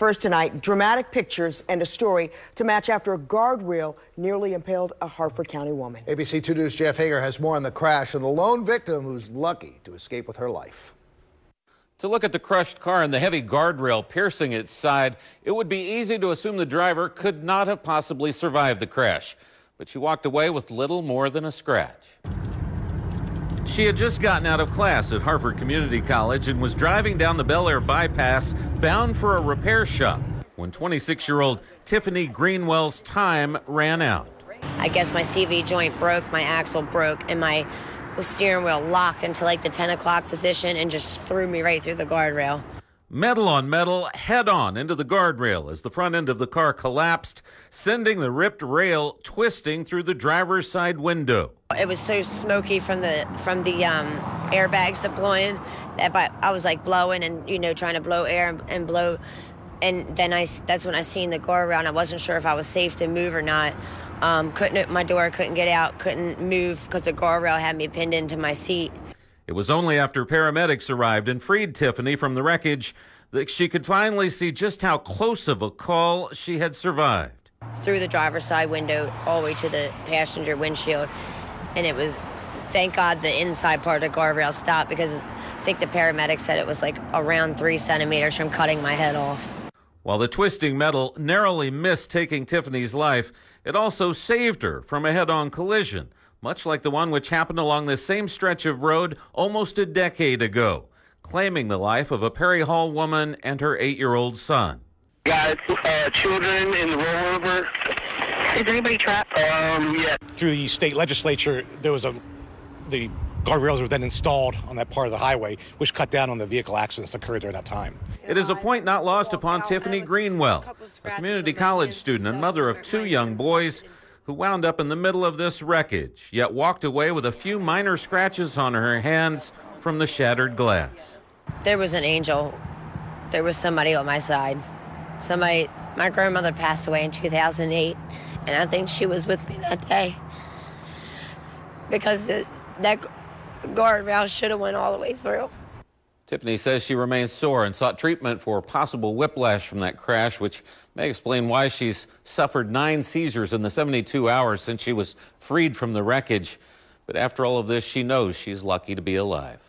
First tonight, dramatic pictures and a story to match after a guardrail nearly impaled a Harford County woman. ABC 2 News' Jeff Hager has more on the crash and the lone victim who's lucky to escape with her life. To look at the crushed car and the heavy guardrail piercing its side, it would be easy to assume the driver could not have possibly survived the crash. But she walked away with little more than a scratch. She had just gotten out of class at Harford Community College and was driving down the Bel Air Bypass bound for a repair shop when 26-year-old Tiffany Greenwell's time ran out. I guess my CV joint broke, my axle broke, and my steering wheel locked into like the 10 o'clock position and just threw me right through the guardrail. Metal on metal, head on into the guardrail as the front end of the car collapsed, sending the ripped rail twisting through the driver's side window. It was so smoky from the airbags deploying that I was like blowing and, you know, trying to blow air and blow. And then that's when I seen the guardrail and I wasn't sure if I was safe to move or not. My door couldn't get out, couldn't move because the guardrail had me pinned into my seat. It was only after paramedics arrived and freed Tiffany from the wreckage that she could finally see just how close of a call she had survived. Through the driver's side window all the way to the passenger windshield. And it was, thank God, the inside part of the guardrail stopped because I think the paramedics said it was like around 3 centimeters from cutting my head off. While the twisting metal narrowly missed taking Tiffany's life, it also saved her from a head-on collision, much like the one which happened along this same stretch of road almost a decade ago, claiming the life of a Perry Hall woman and her 8-year-old son. Got children in the rollover. Is anybody trapped? Yeah. Through the state legislature, there was the guardrails were then installed on that part of the highway, which cut down on the vehicle accidents that occurred during that time. It is a point not lost upon Tiffany Greenwell, a community college student and mother of 2 young boys who wound up in the middle of this wreckage, yet walked away with a few minor scratches on her hands from the shattered glass. There was an angel. There was somebody on my side. My grandmother passed away in 2008, and I think she was with me that day because that guardrail should have went all the way through. Tiffany says she remains sore and sought treatment for possible whiplash from that crash, which may explain why she's suffered 9 seizures in the 72 hours since she was freed from the wreckage. But after all of this, she knows she's lucky to be alive.